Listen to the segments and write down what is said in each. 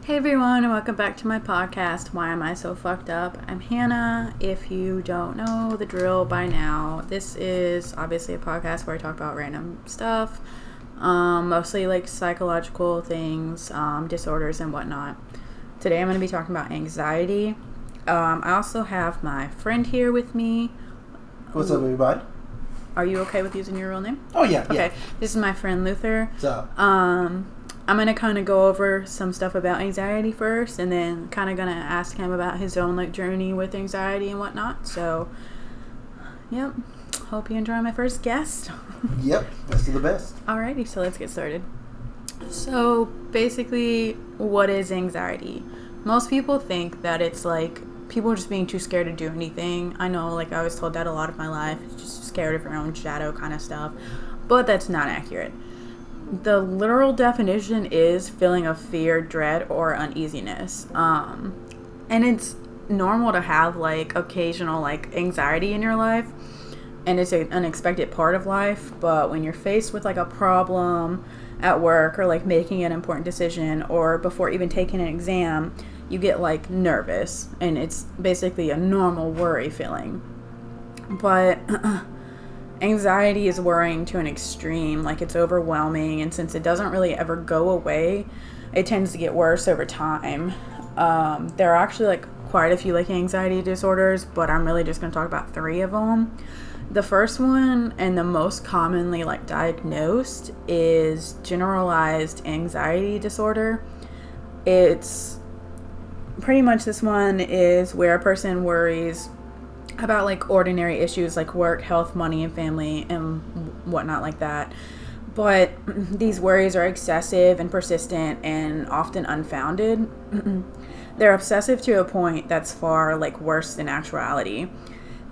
Hey everyone, and welcome back to my podcast, Why Am I So Fucked Up? I'm Hannah. If you don't know the drill by now, this is obviously a podcast where I talk about random stuff, mostly like psychological things, disorders and whatnot. Today I'm going to be talking about anxiety. I also have my friend here with me. What's up, everybody? Are you okay with using your real name? Oh, yeah. Okay, yeah. This is my friend Luther. What's up? I'm going to kind of go over some stuff about anxiety first, and then kind of going to ask him about his own like journey with anxiety and whatnot. So, yep. Hope you enjoy my first guest. Yep. Best of the best. Alrighty, so let's get started. So, basically, what is anxiety? Most people think that it's like people just being too scared to do anything. I know, like, I was told that a lot of my life. It's just scared of your own shadow kind of stuff. But that's not accurate. The literal definition is feeling of fear, dread, or uneasiness. And it's normal to have like occasional like anxiety in your life, and it's an unexpected part of life. But when you're faced with like a problem at work, or like making an important decision, or before even taking an exam, you get like nervous, and it's basically a normal worry feeling. But anxiety is worrying to an extreme, like it's overwhelming, and since it doesn't really ever go away, it tends to get worse over time. There are actually like quite a few like anxiety disorders, but I'm really just going to talk about 3 of them. The first one, and the most commonly like diagnosed, is generalized anxiety disorder. It's pretty much, this one is where a person worries about like ordinary issues like work, health, money, and family and whatnot like that. But these worries are excessive and persistent and often unfounded. They're obsessive to a point that's far like worse than actuality.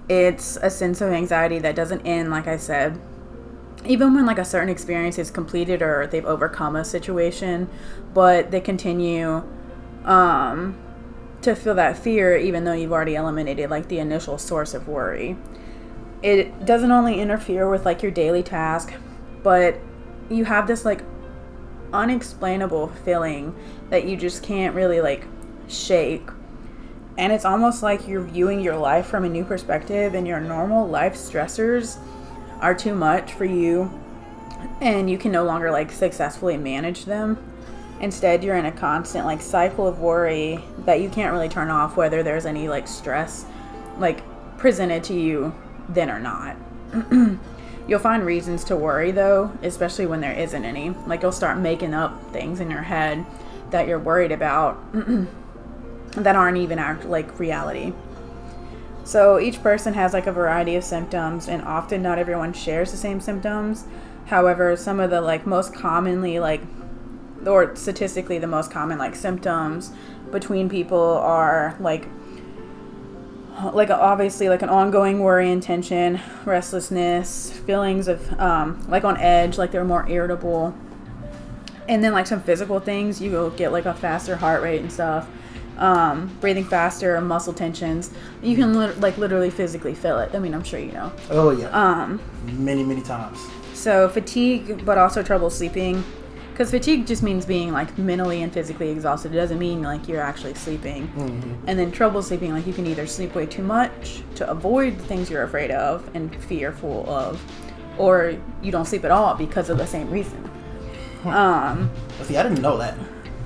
It's a sense of anxiety that doesn't end, like I said, even when like a certain experience is completed or they've overcome a situation, but they continue to feel that fear even though you've already eliminated like the initial source of worry. It doesn't only interfere with like your daily task, but you have this like unexplainable feeling that you just can't really like shake. And it's almost like you're viewing your life from a new perspective, and your normal life stressors are too much for you, and you can no longer like successfully manage them. Instead, you're in a constant like cycle of worry that you can't really turn off, whether there's any like stress like presented to you then or not. You'll find reasons to worry though, especially when there isn't any. Like you'll start making up things in your head that you're worried about that aren't even like reality. So each person has like a variety of symptoms, and often not everyone shares the same symptoms. However, some of the like most commonly like, or statistically the most common like symptoms between people are like obviously like an ongoing worry and tension, restlessness, feelings of like on edge, like they're more irritable, and then like some physical things. You will get like a faster heart rate and stuff, breathing faster, muscle tensions. You can literally physically feel it. I mean, I'm sure you know. Oh yeah. Many times. So fatigue, but also trouble sleeping. Because fatigue just means being like mentally and physically exhausted. It doesn't mean like you're actually sleeping. Mm-hmm. And then trouble sleeping, like you can either sleep way too much to avoid the things you're afraid of and fearful of, or you don't sleep at all because of the same reason. See, I didn't know that.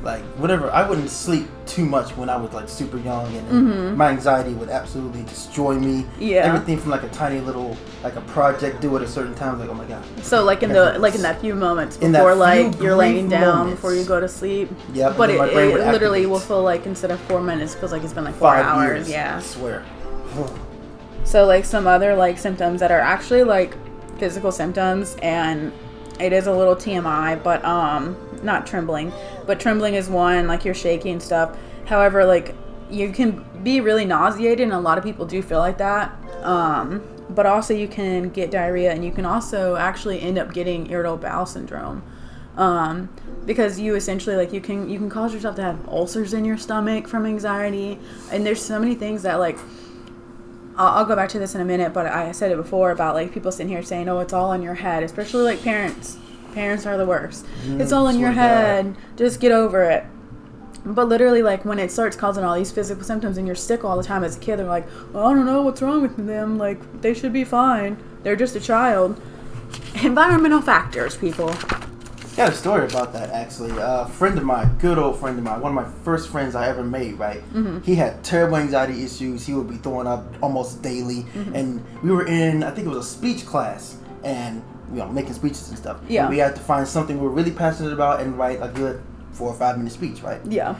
Like, whatever, I wouldn't sleep too much when I was like super young, and my anxiety would absolutely destroy me. Yeah. Everything from like a tiny little like a project due at a certain time, like, oh my god. So like in that few moments before like you're laying down before you go to sleep. Yeah. But it literally will feel like instead of 4 minutes, it feels like it's been like 4 hours. Years, yeah. I swear. So like some other like symptoms that are actually like physical symptoms, and it is a little TMI, but not trembling, but trembling is one, like you're shaky and stuff. However, like you can be really nauseated, and a lot of people do feel like that. But also you can get diarrhea, and you can also actually end up getting irritable bowel syndrome. Because you essentially like you can cause yourself to have ulcers in your stomach from anxiety. And there's so many things that like I'll go back to this in a minute, but I said it before about like people sitting here saying, oh, it's all in your head, especially like parents. Parents are the worst. It's all in your head. Just get over it. But literally, like, when it starts causing all these physical symptoms and you're sick all the time as a kid, they're like, well, I don't know what's wrong with them. Like, they should be fine. They're just a child. Environmental factors, people. Got a story about that, actually. A friend of mine, good old friend of mine, one of my first friends I ever made, right? Mm-hmm. He had terrible anxiety issues. He would be throwing up almost daily. Mm-hmm. And we were in, I think it was a speech class, and, making speeches and stuff. Yeah. And we had to find something we were really passionate about and write a good 4 or 5 minute speech, right? Yeah.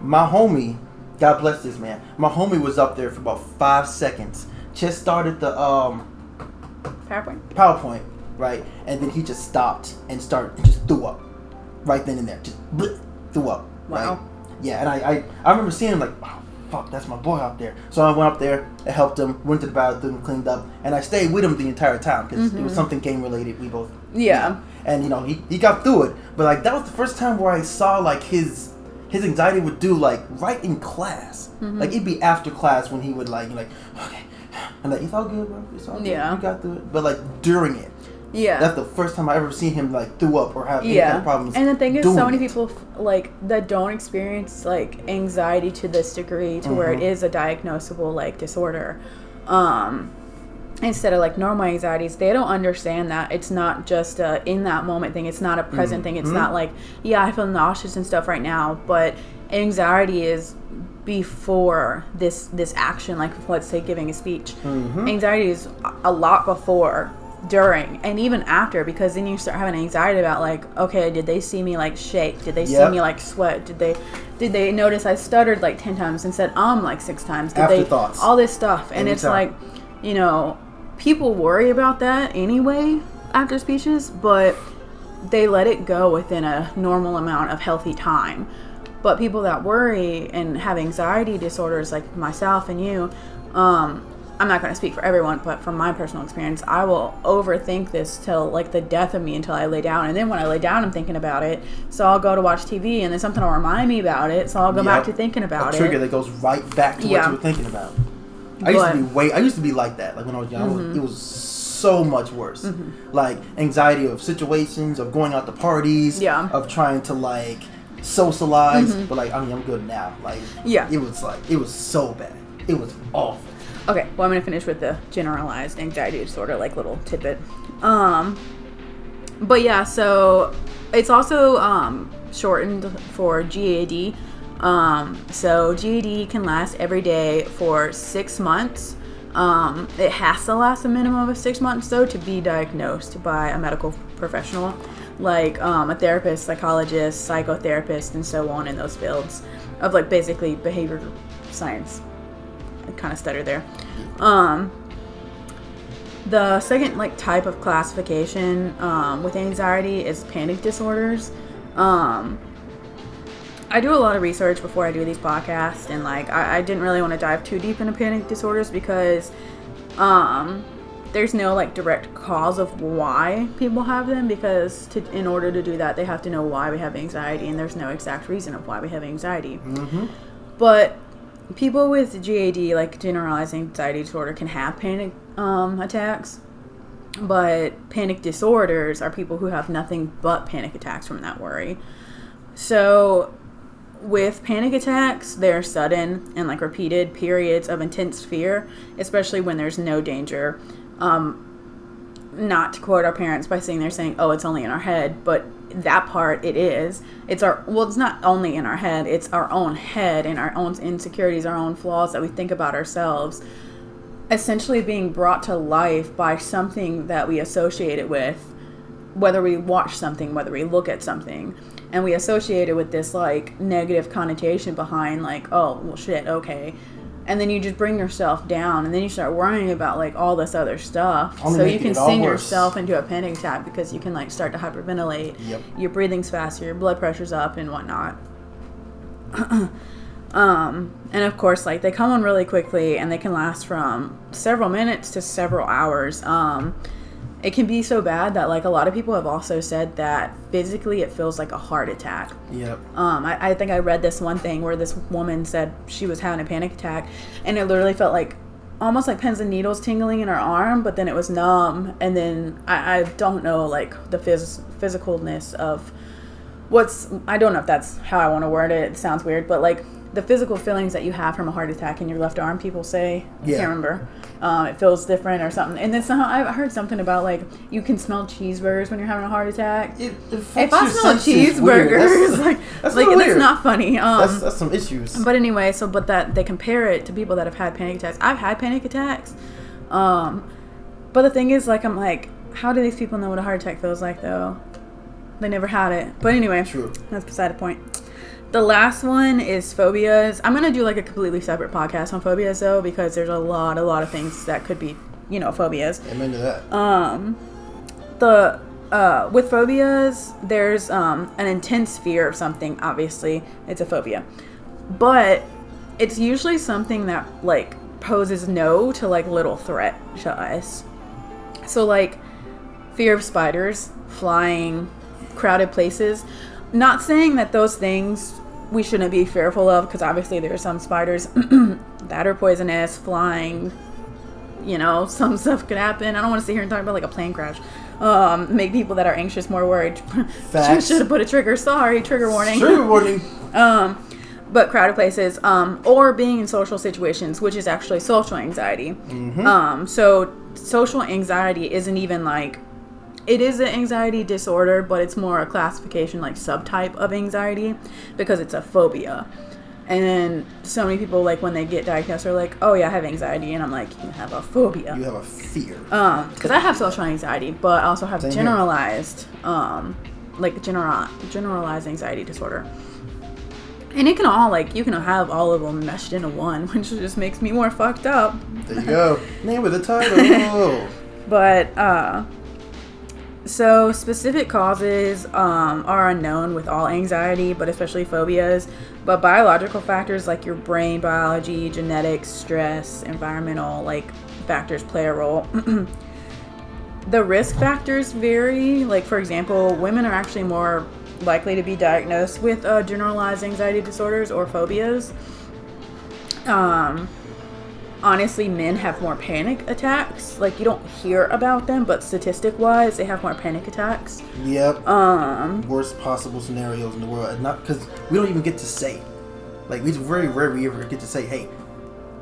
My homie, God bless this man, my homie was up there for about 5 seconds. Just started the PowerPoint, right? And then he just stopped and just threw up. Right then and there. Just threw up. Wow. Right? Yeah, and I remember seeing him like, oh, fuck, that's my boy out there. So I went up there, I helped him, went to the bathroom, cleaned up, and I stayed with him the entire time because it was something game related. We both... Yeah. And, he got through it. But, like, that was the first time where I saw, like, his anxiety would do, like, right in class. Mm-hmm. Like, it'd be after class when he would, like, okay. And, like, it's all good, bro. It's all good. Yeah. We got through it. But, like, during it. Yeah. That's the first time I ever seen him, like, throw up or have any kind of problems. And the thing is, so many people, like, that don't experience, like, anxiety to this degree to where it is a diagnosable, like, disorder. Instead of like normal anxieties, they don't understand that it's not just a in that moment thing. It's not a present thing. It's not like, I feel nauseous and stuff right now, but anxiety is before this action, like let's say giving a speech. Anxiety is a lot before, during, and even after, because then you start having anxiety about like, okay, did they see me like shake? Did they see me like sweat? Did they notice I stuttered like 10 times and said like 6 times? Did Afterthoughts. All this stuff. And it's like, people worry about that anyway after speeches, but they let it go within a normal amount of healthy time. But people that worry and have anxiety disorders like myself and you, I'm not going to speak for everyone, but from my personal experience, I will overthink this till like the death of me until I lay down. And then when I lay down, I'm thinking about it. So I'll go to watch TV and then something will remind me about it. So I'll go back to thinking about it. A trigger that goes right back to what you were thinking about. I used to be like that. Like when I was young, it was so much worse. Like anxiety of situations, of going out to parties, of trying to like socialize. But like, I'm good now. Like, it was so bad. It was awful. Okay, well, I'm going to finish with the generalized anxiety disorder, like little tidbit. But yeah, so it's also shortened for GAD. So GAD can last every day for 6 months. It has to last a minimum of 6 months, though, to be diagnosed by a medical professional, like a therapist, psychologist, psychotherapist, and so on in those fields of like basically behavioral science. I kind of stuttered there. The second like type of classification with anxiety is panic disorders. I do a lot of research before I do these podcasts, and like I didn't really want to dive too deep into panic disorders because there's no like direct cause of why people have them, because in order to do that they have to know why we have anxiety, and there's no exact reason of why we have anxiety. But people with GAD, like generalized anxiety disorder, can have panic attacks, but panic disorders are people who have nothing but panic attacks from that worry. So with panic attacks, they're sudden and like repeated periods of intense fear, especially when there's no danger. Not to quote our parents by saying they're saying, oh, it's only in our head, but that part it is. It's not only in our head, it's our own head and our own insecurities, our own flaws that we think about ourselves, essentially being brought to life by something that we associate it with, whether we watch something, whether we look at something, and we associate it with this like negative connotation behind like, oh, well shit, okay. And then you just bring yourself down, and then you start worrying about like all this other stuff. So you can send yourself into a panic attack because you can like start to hyperventilate. Your breathing's faster, your blood pressure's up, and whatnot. And of course, like they come on really quickly, and they can last from several minutes to several hours. It can be so bad that like a lot of people have also said that physically it feels like a heart attack. I think I read this one thing where this woman said she was having a panic attack, and it literally felt like almost like pins and needles tingling in her arm, but then it was numb. And then I don't know like the physicalness of I don't know if that's how I want to word it. It sounds weird, but like the physical feelings that you have from a heart attack in your left arm, people say, I can't remember, it feels different or something. And then somehow I've heard something about like you can smell cheeseburgers when you're having a heart attack. If I smell cheeseburgers, that's not funny. That's some issues. But anyway, but that they compare it to people that have had panic attacks. I've had panic attacks, but the thing is, like, I'm like, how do these people know what a heart attack feels like though? They never had it. But anyway, true. That's beside the point. The last one is phobias. I'm going to do like a completely separate podcast on phobias though, because there's a lot of things that could be, phobias. Amen to that. With phobias, there's an intense fear of something, obviously. It's a phobia. But it's usually something that like poses no to like little threat to us. So like fear of spiders, flying, crowded places. Not saying that those things we shouldn't be fearful of, because obviously there are some spiders that are poisonous, flying, some stuff could happen. I don't want to sit here and talk about like a plane crash. Make people that are anxious more worried. Facts. Should have put a trigger. Sorry, trigger warning. Trigger warning. But crowded places, or being in social situations, which is actually social anxiety. Mm-hmm. So social anxiety isn't even like, it is an anxiety disorder, but it's more a classification, like subtype of anxiety, because it's a phobia. And then so many people, like, when they get diagnosed, are like, oh yeah, I have anxiety. And I'm like, you have a phobia. You have a fear. Because I have social anxiety, but I also have generalized, generalized anxiety disorder. And it can all, like, you can have all of them meshed into one, which just makes me more fucked up. There you go. Name of the title. But, so specific causes are unknown with all anxiety, but especially phobias. But biological factors like your brain biology, genetics, stress, environmental like factors play a role. The risk factors vary. Like, for example, women are actually more likely to be diagnosed with generalized anxiety disorders or phobias. Honestly, men have more panic attacks. Like, you don't hear about them, but statistic-wise, they have more panic attacks. Yep. Worst possible scenarios in the world. Not because we don't even get to say. Like, we very rarely ever get to say, hey,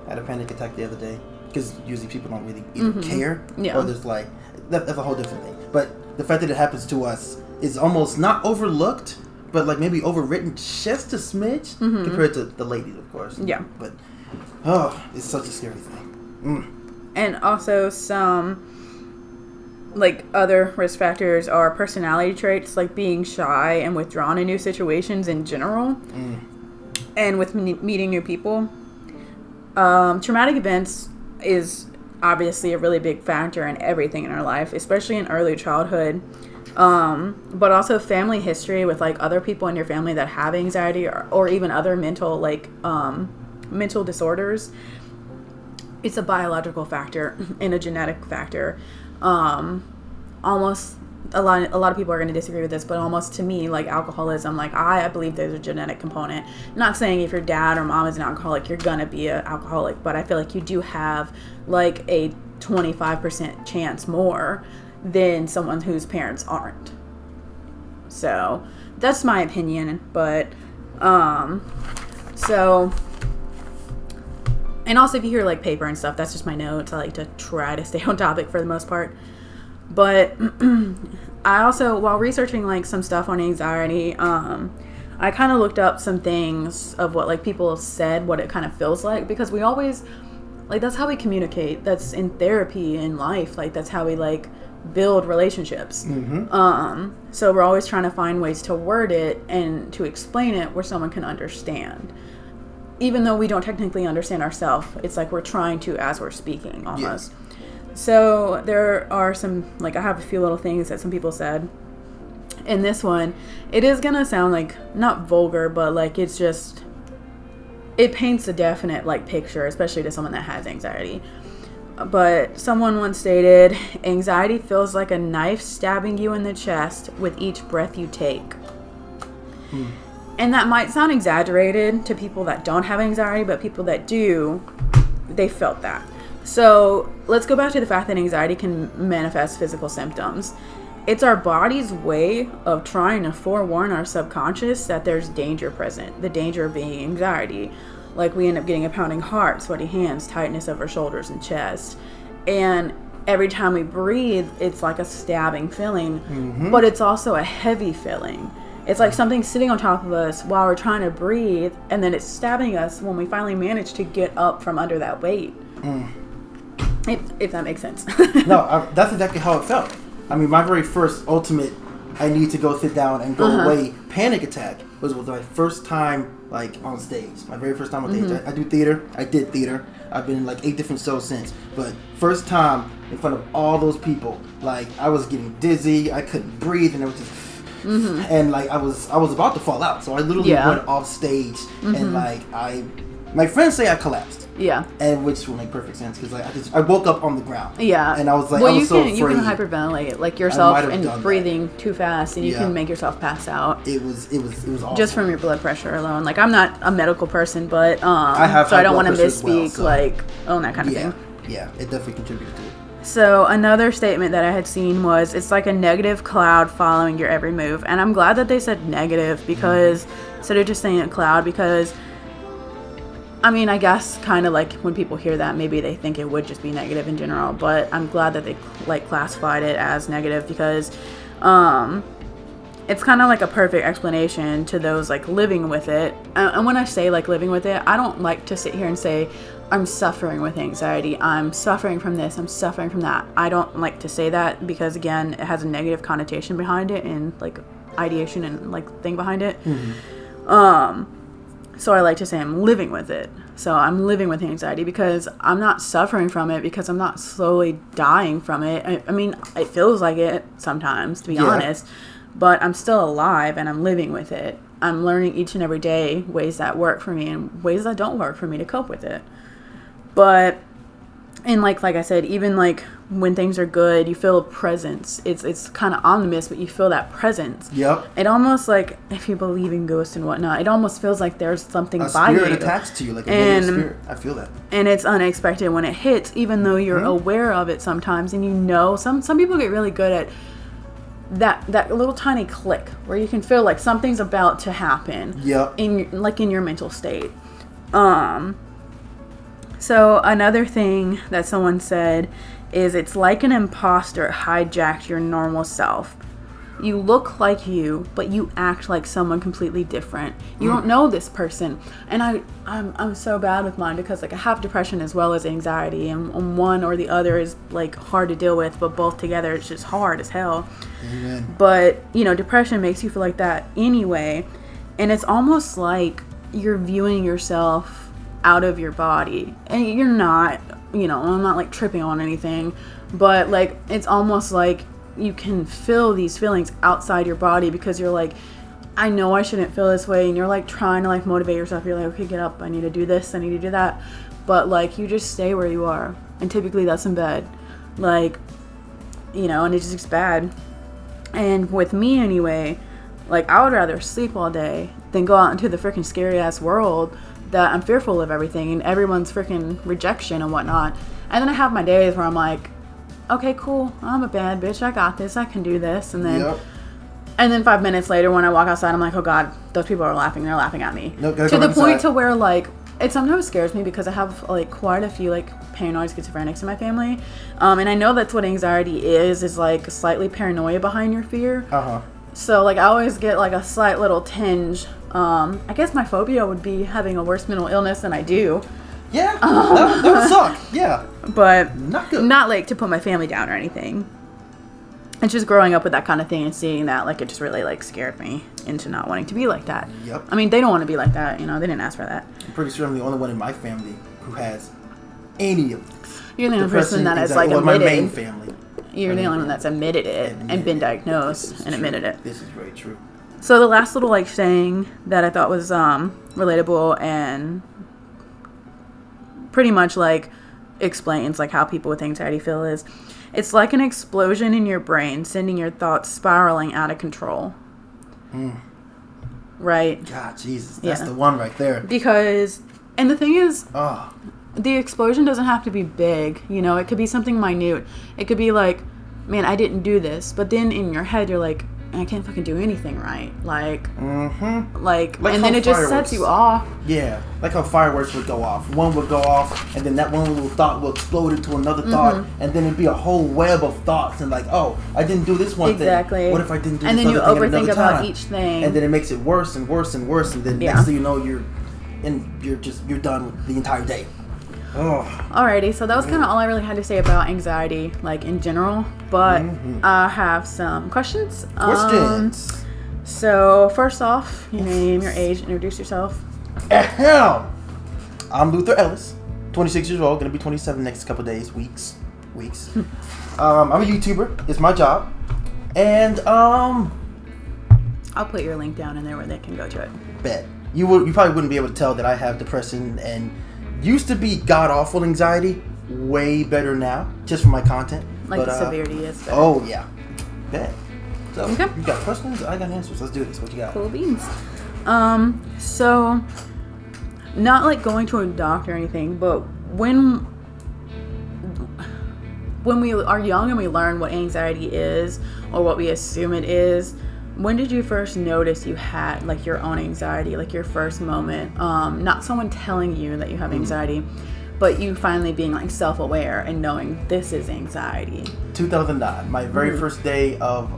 I had a panic attack the other day. Because usually people don't really either care. Yeah. Or there's like, that's a whole different thing. But the fact that it happens to us is almost not overlooked, but like maybe overwritten just a smidge compared to the ladies, of course. Yeah. But it's such a scary thing. And also some like other risk factors are personality traits, like being shy and withdrawn in new situations in general, and with meeting new people. Traumatic events is obviously a really big factor in everything in our life, especially in early childhood. But also family history with like other people in your family that have anxiety or even other mental mental disorders. It's a biological factor and a genetic factor. Almost a lot of people are going to disagree with this, but almost to me, like alcoholism, like I believe there's a genetic component. Not saying if your dad or mom is an alcoholic, you're going to be an alcoholic, but I feel like you do have like a 25% chance more than someone whose parents aren't. So that's my opinion, but and also if you hear like paper and stuff, that's just my notes. I like to try to stay on topic for the most part. But I also, while researching like some stuff on anxiety, I kind of looked up some things of what like people said, what it kind of feels like, because we always, like, that's how we communicate. That's in therapy, in life. Like, that's how we like build relationships. So we're always trying to find ways to word it and to explain it where someone can understand. Even though we don't technically understand ourselves, it's like we're trying to as we're speaking almost. Yeah. So there are some, like, I have a few little things that some people said. In this one, it is going to sound like, not vulgar, but like it's just, it paints a definite like picture, especially to someone that has anxiety. But someone once stated, anxiety feels like a knife stabbing you in the chest with each breath you take. And that might sound exaggerated to people that don't have anxiety, but people that do, they felt that. So let's go back to the fact that anxiety can manifest physical symptoms. it's our body's way of trying to forewarn our subconscious that there's danger present. The danger being anxiety. Like, we end up getting a pounding heart, sweaty hands, tightness of our shoulders and chest. And every time we breathe, it's like a stabbing feeling, but it's also a heavy feeling. It's like something sitting on top of us while we're trying to breathe, and then it's stabbing us when we finally manage to get up from under that weight. If that makes sense. No, that's exactly how it felt. I mean, my very first ultimate, I need to go sit down and go away panic attack was my first time, like, on stage. My very first time on stage. I do theater. I did theater. I've been in like 8 different shows since. But first time in front of all those people, like, I was getting dizzy. I couldn't breathe, and it was just... And like I was about to fall out, so I literally went off stage, and like my friends say I collapsed. Yeah, and which will make perfect sense because I woke up on the ground. Yeah, and I was like, well, I was so afraid. You can hyperventilate like yourself and breathing too fast, and you can make yourself pass out. It was awful. Just from your blood pressure alone. Like, I'm not a medical person, but so I don't want to misspeak like on that kind of thing. Yeah, it definitely contributed to it. So another statement that I had seen was, it's like a negative cloud following your every move. And I'm glad that they said negative, because instead of just saying a cloud, because I mean, I guess kind of like when people hear that, maybe they think it would just be negative in general, but I'm glad that they like classified it as negative, because it's kind of like a perfect explanation to those like living with it. And when I say like living with it, I don't like to sit here and say, I'm suffering with anxiety, I'm suffering from this, I'm suffering from that. I don't like to say that, because again, it has a negative connotation behind it, and like ideation and like thing behind it. So I like to say I'm living with it. So I'm living with anxiety, because I'm not suffering from it, because I'm not slowly dying from it. I mean, it feels like it sometimes, to be honest, but I'm still alive and I'm living with it. I'm learning each and every day ways that work for me and ways that don't work for me to cope with it. But, and like I said, even like when things are good, you feel a presence. It's kind of ominous, but you feel that presence. Yep. It almost like, if you believe in ghosts and whatnot, it almost feels like there's something by you. A spirit attached to you, like a spirit. I feel that. And it's unexpected when it hits, even though you're aware of it sometimes, and you know, some people get really good at that little tiny click where you can feel like something's about to happen. Yep. In your mental state. So another thing that someone said is, it's like an imposter hijacked your normal self. You look like you, but you act like someone completely different. You don't know this person. And I'm so bad with mine, because like I have depression as well as anxiety, and one or the other is like hard to deal with, but both together it's just hard as hell. Amen. But you know, depression makes you feel like that anyway, and it's almost like you're viewing yourself out of your body, and you're not, you know, I'm not like tripping on anything, but like it's almost like you can feel these feelings outside your body, because you're like, I know I shouldn't feel this way, and you're like trying to like motivate yourself. You're like, okay, get up, I need to do this, I need to do that, but like you just stay where you are, and typically that's in bed, like, you know, and it just gets bad. And with me anyway, like I would rather sleep all day than go out into the freaking scary ass world that I'm fearful of everything and everyone's freaking rejection and whatnot. And then I have my days where I'm like, okay, cool, I'm a bad bitch, I got this, I can do this. And then 5 minutes later when I walk outside, I'm like, oh God, those people are laughing, they're laughing at me. To the point to where like, it sometimes scares me, because I have like quite a few like paranoid schizophrenics in my family. And I know that's what anxiety is like slightly paranoia behind your fear. So like I always get like a slight little tinge. I guess my phobia would be having a worse mental illness than I do. Yeah, that would suck. Yeah. But not good. Not like to put my family down or anything. It's just growing up with that kind of thing and seeing that, like, it just really like scared me into not wanting to be like that. Yep. I mean, they don't want to be like that, you know, they didn't ask for that. I'm pretty sure I'm the only one in my family who has any of this. You're the only person that has like admitted. My main family. You're the only one that's admitted it and been diagnosed and admitted it. This is very true. So the last little like saying that I thought was relatable and pretty much like explains like how people with anxiety feel is, it's like an explosion in your brain sending your thoughts spiraling out of control. Right? God, Jesus, that's the one right there. Because, and the thing is, the explosion doesn't have to be big, you know, it could be something minute. It could be like man, I didn't do this. But then in your head, you're like, I can't fucking do anything right. Like, like and then it just sets you off. Yeah, like how fireworks would go off. One would go off, and then that one little thought will explode into another thought, and then it'd be a whole web of thoughts. And like, oh, I didn't do this one thing. What if I didn't do this and then other you thing overthink another about time? each thing, and then it makes it worse and worse and worse. And then next thing you know, you're done with the entire day. Oh. Alrighty, so that was kind of all I really had to say about anxiety, like in general. But I have some questions. So first off, your name, your age, introduce yourself. I'm Luther Ellis, 26 years old, gonna be 27 next couple days, weeks. I'm a YouTuber. It's my job, and I'll put your link down in there where they can go to it. Bet you probably wouldn't be able to tell that I have depression and used to be god awful anxiety. Way better now, just from my content. Like the severity is better. Oh yeah, bet. So okay. You got questions? I got answers. Let's do this. What you got? Cool beans. So not like going to a doctor or anything, but when we are young and we learn what anxiety is or what we assume it is, when did you first notice you had like your own anxiety, like your first moment? Not someone telling you that you have anxiety, but you finally being like self-aware and knowing this is anxiety. 2009, my very first day of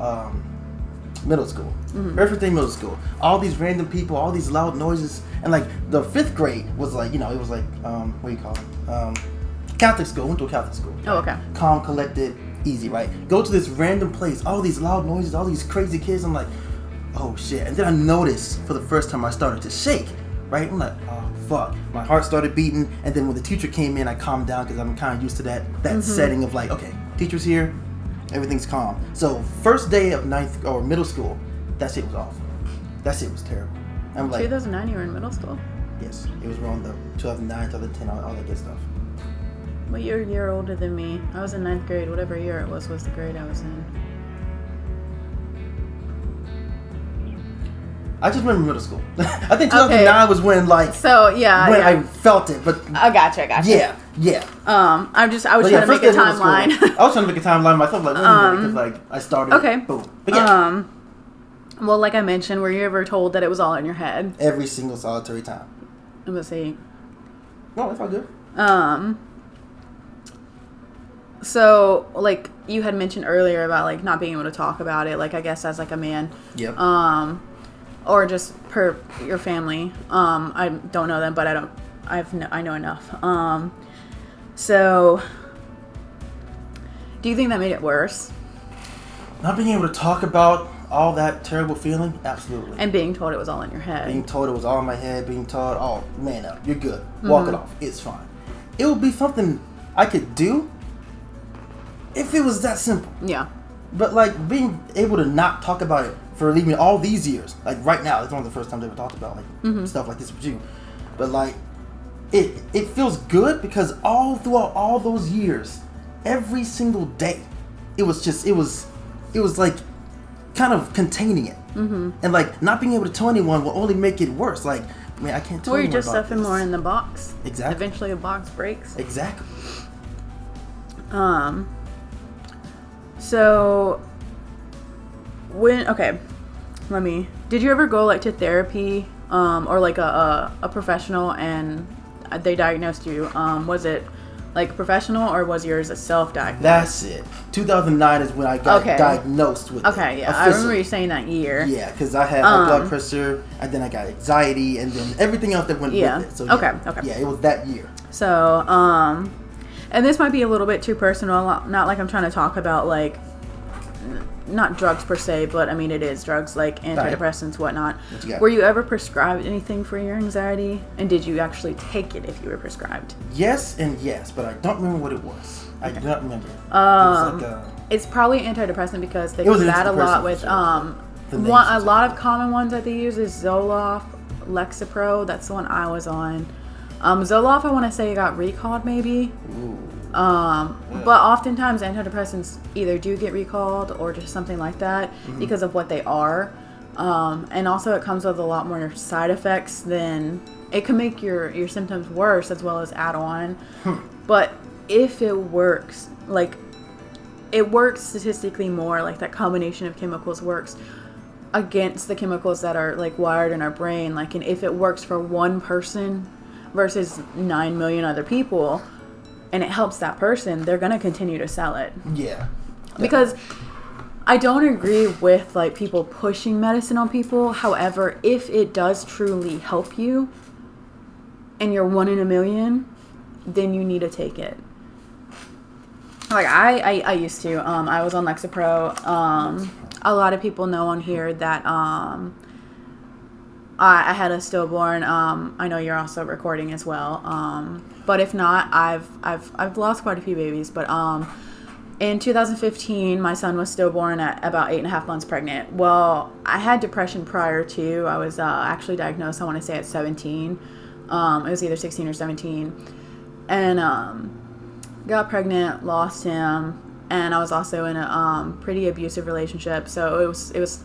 middle school. Very first day of middle school. All these random people, all these loud noises, and like the 5th grade was like, it was like what do you call it? Catholic school. Went to a Catholic school. Oh, okay. Calm, collected, easy, right? Go to this random place, all these loud noises, all these crazy kids. I'm like, oh shit. And then I noticed for the first time I started to shake, right? I'm like, oh fuck. My heart started beating, and then when the teacher came in, I calmed down because I'm kind of used to that setting of like, okay, teacher's here, everything's calm. So first day of middle school, that shit was off. That shit was terrible. I'm like, 2009, you were in middle school? Yes, it was around the 2009, 2010, all that good stuff. Well, you're a year older than me. I was in 9th grade. Whatever year it was the grade I was in. I just remember middle school. I think 2009 was when I felt it, but I gotcha. Yeah. I was trying to make a timeline. I was trying to make a timeline myself, because I started. Okay. Boom. But yeah. Well, like I mentioned, were you ever told that it was all in your head? Every single solitary time. I'm gonna say. No, that's all good. So, like, you had mentioned earlier about, like, not being able to talk about it, like, I guess as, like, a man. Yep. Or just per your family. I don't know them, but I know enough. So, do you think that made it worse? Not being able to talk about all that terrible feeling? Absolutely. And being told it was all in your head. Being told it was all in my head, being told, oh, man up, you're good. Walk it off. It's fine. It would be something I could do if it was that simple. Yeah. But like being able to not talk about it for leaving all these years, like right now, it's one of the first times I ever talked about like stuff like this with you. But like it feels good because all throughout all those years, every single day, it was like kind of containing it. And like not being able to tell anyone will only make it worse. Like, man, I can't tell anyone. Or you're just stuffing more in the box. Exactly. Eventually a box breaks. Exactly. So did you ever go like to therapy or like a professional and they diagnosed you? Was it like professional or was yours a self-diagnosed? That's it. 2009 is when I got diagnosed with it. Okay, yeah. I remember you saying that year. Yeah, because I had high blood pressure and then I got anxiety and then everything else that went with it. So okay. Yeah, it was that year. So, and this might be a little bit too personal, not like I'm trying to talk about like not drugs per se, but I mean it is drugs like antidepressants, whatnot. Were you ever prescribed anything for your anxiety? And did you actually take it if you were prescribed? Yes and yes, but I don't remember what it was. I do not remember. It's probably antidepressant because they use that a lot with a lot of common ones that they use is Zoloft, Lexapro. That's the one I was on. Zoloft, I want to say got recalled maybe. Ooh. But oftentimes antidepressants either do get recalled or just something like that because of what they are. And also it comes with a lot more side effects than it can make your symptoms worse as well as add on. But if it works, like it works statistically more, like that combination of chemicals works against the chemicals that are like wired in our brain. Like, and if it works for one person versus 9 million other people, and it helps that person, they're gonna continue to sell it. Yeah. Because I don't agree with like people pushing medicine on people. However, if it does truly help you and you're 1 in a million, then you need to take it. Like I used to. I was on Lexapro. A lot of people know on here that I had a stillborn. I know you're also recording as well. But if not, I've lost quite a few babies. But in 2015, my son was stillborn at about 8.5 months pregnant. Well, I had depression prior to. I was actually diagnosed, I want to say, at 17. It was either 16 or 17. And got pregnant, lost him, and I was also in a pretty abusive relationship. So it was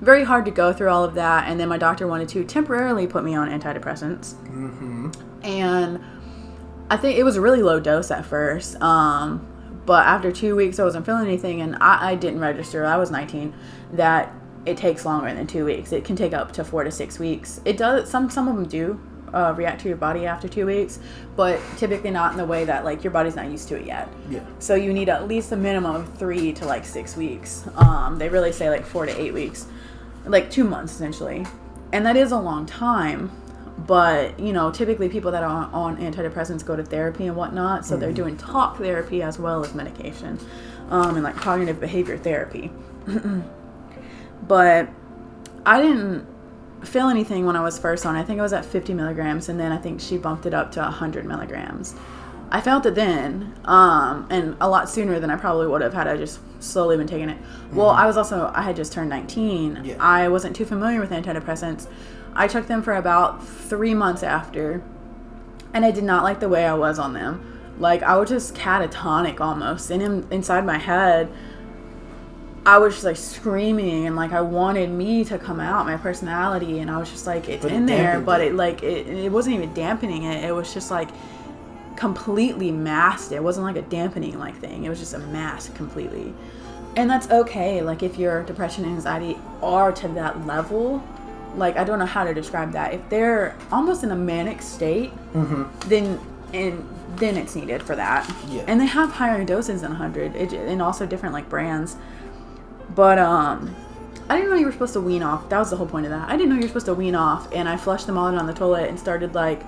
very hard to go through all of that. And then my doctor wanted to temporarily put me on antidepressants. Mm-hmm. And I think it was a really low dose at first. But after 2 weeks, I wasn't feeling anything, and I didn't register. I was 19. That it takes longer than 2 weeks. It can take up to 4 to 6 weeks. It does. Some of them do react to your body after 2 weeks, but typically not in the way that like your body's not used to it yet. Yeah. So you need at least a minimum of 3 to like 6 weeks. They really say like 4 to 8 weeks, like 2 months essentially, and that is a long time. But you know, typically people that are on antidepressants go to therapy and whatnot, so they're doing talk therapy as well as medication, and like cognitive behavior therapy. But I didn't feel anything when I was first on. I think I was at 50 milligrams, and then I think she bumped it up to 100 milligrams. I felt it then, and a lot sooner than I probably would have had I just slowly been taking it. Well, I had just turned 19. Yeah. I wasn't too familiar with antidepressants. I took them for about 3 months after, and I did not like the way I was on them. Like, I was just catatonic almost, and inside my head, I was just like screaming, and like I wanted me to come out, my personality, and I was just like, it's in there, but it wasn't even dampening it. It was just like completely masked. It wasn't like a dampening like thing. It was just a mask completely. And that's okay. Like if your depression and anxiety are to that level, like I don't know how to describe that. If they're almost in a manic state, then it's needed for that. Yeah. And they have higher doses than 100, and also different like brands. But I didn't know you were supposed to wean off. That was the whole point of that. I didn't know you were supposed to wean off, and I flushed them all down the toilet and started like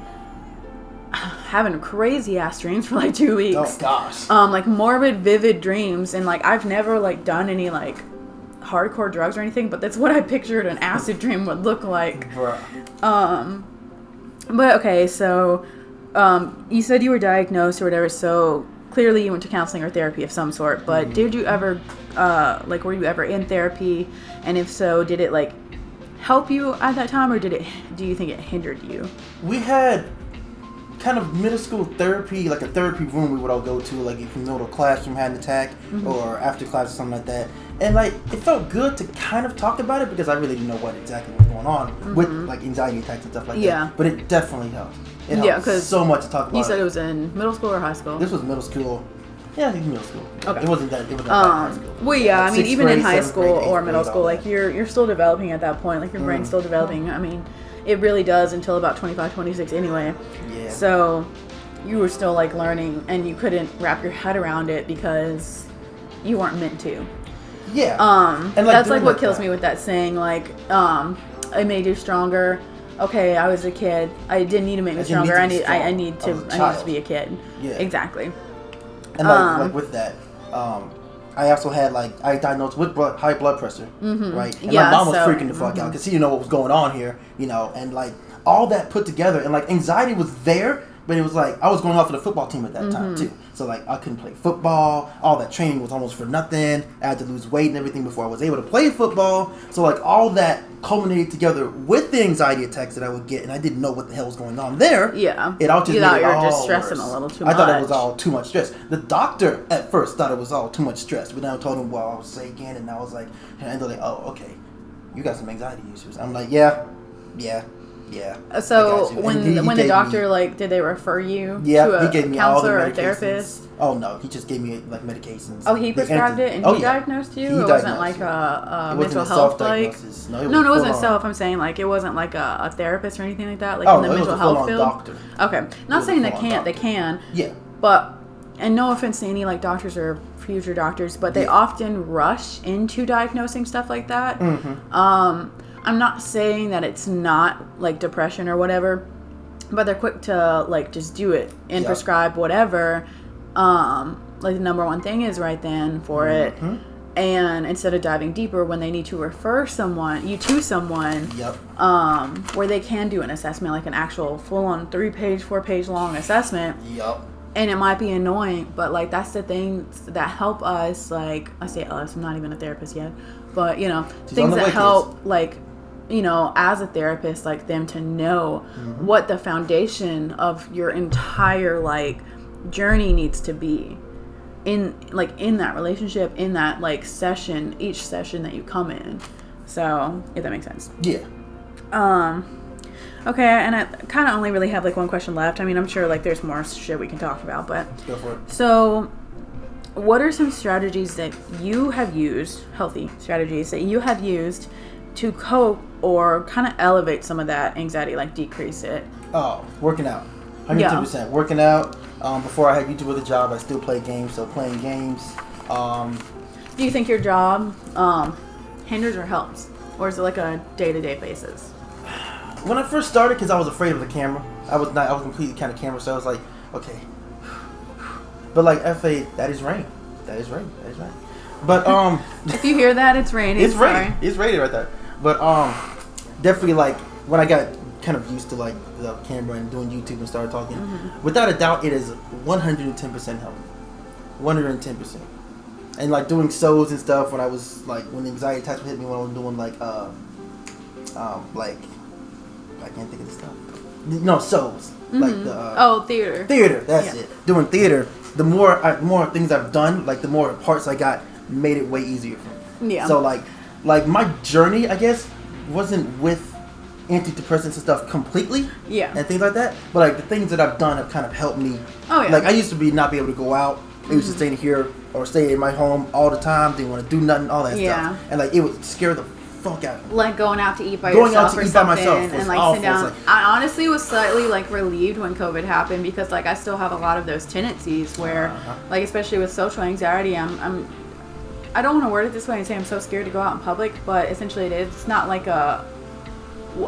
having crazy ass dreams for like 2 weeks. Oh gosh. Like morbid, vivid dreams, and like I've never like done any like hardcore drugs or anything, but that's what I pictured an acid dream would look like. Bruh. But okay, so you said you were diagnosed or whatever, so clearly you went to counseling or therapy of some sort, but did you ever were you ever in therapy, and if so, did it like help you at that time, or do you think it hindered you? We had kind of middle school therapy, like a therapy room we would all go to, like if you know the classroom had an attack or after class or something like that, and like it felt good to kind of talk about it because I really didn't know what exactly was going on with like anxiety attacks and stuff like that. But it definitely helped. It helped so much to talk about. You said it was in middle school or high school? This was middle school. Yeah, I think middle school. Okay. It wasn't that bad high school. Well, yeah, I mean, even in high school or middle school, like you're still developing at that point. Like your brain's still developing. I mean, it really does until about 25, 26 anyway. Yeah. So you were still like learning, and you couldn't wrap your head around it because you weren't meant to. Yeah. And like, that's like what kills me with that saying, like, it made you stronger. Okay, I was a kid. I didn't need to make me stronger. I need to be a kid. Yeah. Exactly. And like with that, I also had I diagnosed with high blood pressure, right? And my mom was freaking the fuck out because she didn't know what was going on here, and like all that put together, and like anxiety was there, but it was like I was going off for the football team at that time too. So like I couldn't play football. All that training was almost for nothing. I had to lose weight and everything before I was able to play football. So like all that culminated together with the anxiety attacks that I would get, and I didn't know what the hell was going on there. Yeah. It all just made it all just stressing worse. A little too much. I thought it was all too much stress. The doctor at first thought it was all too much stress, but then I told him, well, I was sick again, and I was like, and they're like, oh, okay, you got some anxiety issues. I'm like, yeah. Yeah. So when the doctor did they refer you to a counselor or a therapist? Oh no, he just gave me like medications. Oh, he prescribed it and he diagnosed you. It wasn't like a mental health No, it wasn't self. I'm saying like it wasn't like a therapist or anything like that. Like in the mental health field. Doctor. Okay, not saying they can't. They can. Yeah. But and no offense to any like doctors or future doctors, but they often rush into diagnosing stuff like that. Mm-hmm. I'm not saying that it's not like depression or whatever, but they're quick to like just do it and prescribe whatever. Like the number one thing is right then for it. And instead of diving deeper when they need to refer you to someone, where they can do an assessment, like an actual full-on 3-page, 4-page long assessment. And it might be annoying, but like that's the things that help us. Like I say us, I'm not even a therapist yet, but you know, things that help like, you know, as a therapist, like them to know what the foundation of your entire like journey needs to be in that relationship, in that like session, each session that you come in. So if that makes sense. Yeah. Okay, and I kind of only really have like one question left. I mean, I'm sure like there's more shit we can talk about, but go for it. So what are some strategies that you have used, healthy strategies that you have used to cope or kind of elevate some of that anxiety, like decrease it? Oh, working out. 110%. Working out. Before I had YouTube with a job, I still played games, so playing games. Do you think your job hinders or helps? Or is it like a day-to-day basis? When I first started, because I was afraid of the camera, I was completely kind of camera, so I was like, okay. But like FA, that is rain. But if you hear that, it's raining. It's raining. It's raining right there. But definitely like when I got kind of used to like the camera and doing YouTube and started talking, without a doubt, it is 110% help. 110%. And like doing shows and stuff when I was like when the anxiety attacks hit me when I was doing like I can't think of the stuff. No, shows. Like the theater. Theater, that's it. Doing theater, the more things I've done, like the more parts I got, made it way easier for me. Yeah. So like my journey, I guess, wasn't with antidepressants and stuff completely. Yeah. And things like that. But like the things that I've done have kind of helped me. Oh yeah. Like I used to not be able to go out. I used to stay here or stay in my home all the time. Didn't want to do nothing, all that stuff. And like it would scare the fuck out of me. Like going out to eat by yourself or something and like sit down. I honestly was slightly like relieved when COVID happened because like I still have a lot of those tendencies where like especially with social anxiety, I don't want to word it this way and say I'm so scared to go out in public, but essentially it is. It's not like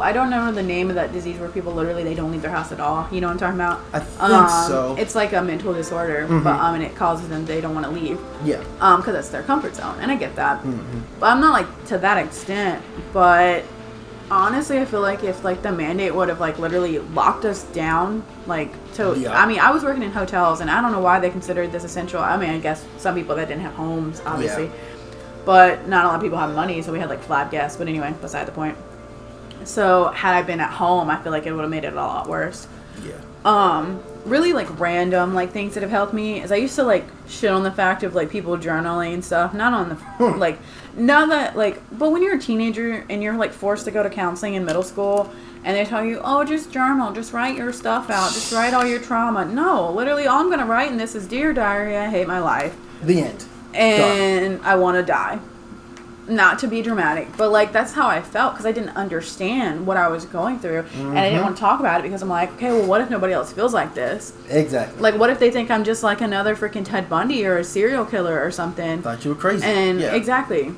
I don't know the name of that disease where people literally they don't leave their house at all. You know what I'm talking about? I think so. It's like a mental disorder, but and it causes them they don't want to leave. Yeah. Because that's their comfort zone, and I get that. But I'm not like to that extent. But honestly, I feel like if like the mandate would have like literally locked us down, like to I mean, I was working in hotels, and I don't know why they considered this essential. I mean, I guess some people that didn't have homes, obviously, but not a lot of people have money, so we had like flat guests. But anyway, beside the point. So had I been at home, I feel like it would have made it a lot worse. Yeah. Really like random like things that have helped me is I used to like shit on the fact of like people journaling and stuff. Not on the like, not that like, but when you're a teenager and you're like forced to go to counseling in middle school and they tell you, oh, just journal, just write your stuff out, just write all your trauma. No, literally all I'm gonna write in this is Dear Diary, I hate my life. The end. And I want to die. Not to be dramatic, but like that's how I felt because I didn't understand what I was going through and I didn't want to talk about it because I'm like, okay, well, what if nobody else feels like this? Exactly. Like, what if they think I'm just like another freaking Ted Bundy or a serial killer or something? Thought you were crazy. And exactly.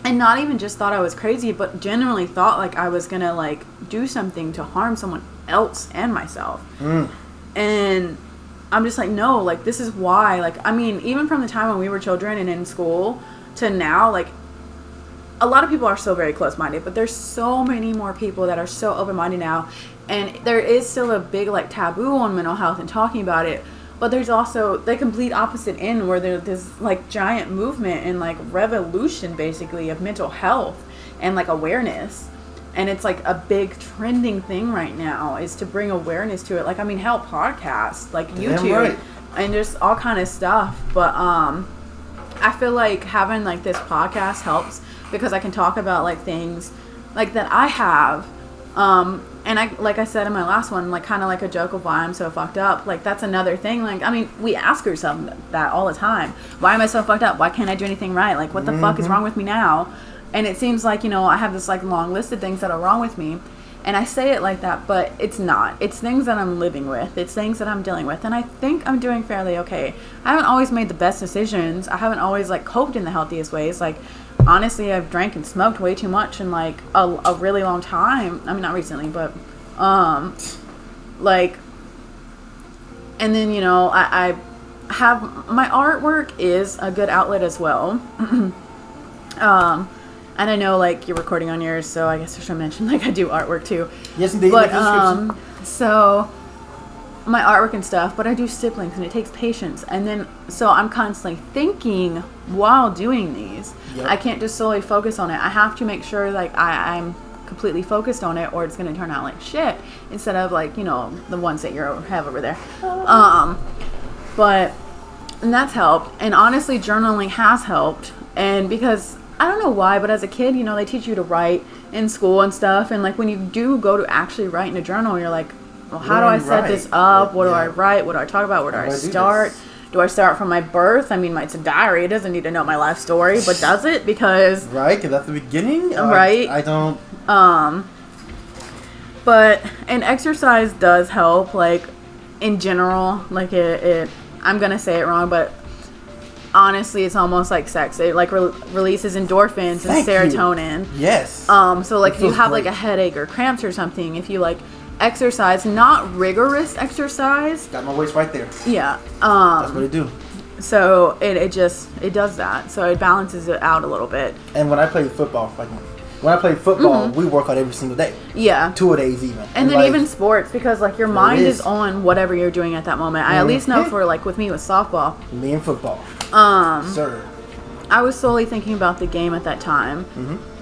And not even just thought I was crazy, but genuinely thought like I was gonna like do something to harm someone else and myself. And I'm just like, no, like this is why. Like, I mean, even from the time when we were children and in school to now, like. A lot of people are still very close-minded, but there's so many more people that are so open-minded now. And there is still a big, like, taboo on mental health and talking about it. But there's also the complete opposite end where there's this, like, giant movement and, like, revolution, basically, of mental health and, like, awareness. And it's, like, a big trending thing right now is to bring awareness to it. Like, I mean, hell, podcasts, like, YouTube, and just all kind of stuff. But I feel like having, like, this podcast helps because I can talk about like things like that I have and like I said in my last one, like kind of like a joke of why I'm so fucked up. Like that's another thing. Like, I mean, we ask ourselves that all the time. Why am I so fucked up? Why can't I do anything right? Like, what the fuck is wrong with me now? And it seems like, you know, I have this like long list of things that are wrong with me. And I say it like that, but it's not. It's things that I'm living with. It's things that I'm dealing with. And I think I'm doing fairly okay. I haven't always made the best decisions. I haven't always like coped in the healthiest ways. Like, honestly, I've drank and smoked way too much in like a really long time. I mean, not recently, but like, and then, you know, I have my artwork is a good outlet as well. And I know, like, you're recording on yours, so I guess I should mention, like, I do artwork, too. Yes, indeed. But, so, my artwork and stuff, but I do siblings, and it takes patience. And then, so I'm constantly thinking while doing these. Yep. I can't just solely focus on it. I have to make sure, like, I'm completely focused on it, or it's going to turn out like shit, instead of, like, you know, the ones that you have over there. But, and that's helped. And honestly, journaling has helped. And because... I don't know why, but as a kid, you know, they teach you to write in school and stuff. And, like, when you do go to actually write in a journal, you're like, well, how do I set this up? What do I write? What do I talk about? Where do I start? Do I start from my birth? I mean, it's a diary. It doesn't need to know my life story, but does it? Because... Right, because at the beginning, right? I don't... But, and exercise does help, like, in general. Like, it I'm going to say it wrong, but... Honestly, it's almost like sex. It like releases endorphins and serotonin. Yes. So like if you have like a headache or cramps or something, if you like exercise, not rigorous exercise. Got my waist right there. Yeah. That's what it do. So it does that. So it balances it out a little bit. And when I played football, we work out every single day. Yeah. 2 days even. And then like, even sports, because like your mind is on whatever you're doing at that moment. I at least know for like with me with softball. Me and football. Sir. I was solely thinking about the game at that time.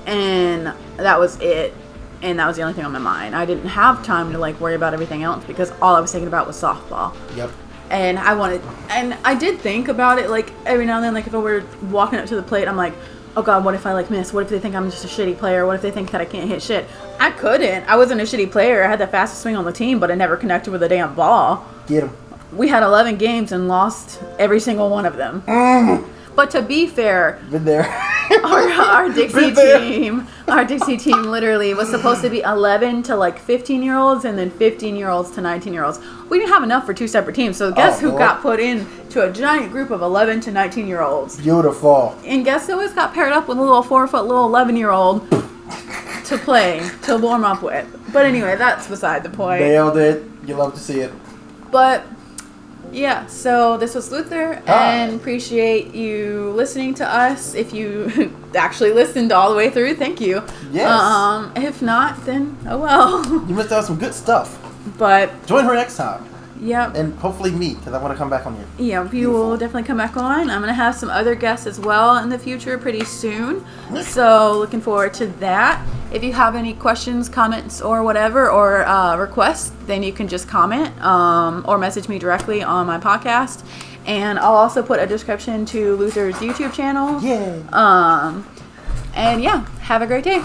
And that was it. And that was the only thing on my mind. I didn't have time to like worry about everything else because all I was thinking about was softball. Yep. And I did think about it like every now and then, like if I were walking up to the plate, I'm like, oh God, what if I like miss? What if they think I'm just a shitty player? What if they think that I can't hit shit? I couldn't. I wasn't a shitty player. I had the fastest swing on the team, but I never connected with a damn ball. Get him. We had 11 games and lost every single one of them. But to be fair, been there. our Dixie team literally was supposed to be 11 to like 15-year-olds and then 15-year-olds to 19-year-olds. We didn't have enough for 2 separate teams. So guess who got put in to a giant group of 11 to 19-year-olds? Beautiful. And guess who was got paired up with a little 4-foot little 11-year-old to play, to warm up with. But anyway, that's beside the point. Nailed it. You love to see it. But... yeah, so this was Luther, and appreciate you listening to us. If you actually listened all the way through, thank you. Yes. If not, then oh well. You missed out on some good stuff. But join her next time. Yep. And hopefully me, because I want to come back on here. Yeah, we will definitely come back on. I'm going to have some other guests as well in the future pretty soon. So looking forward to that. If you have any questions, comments, or whatever, or requests, then you can just comment or message me directly on my podcast. And I'll also put a description to Luther's YouTube channel. Yeah. And yeah, have a great day.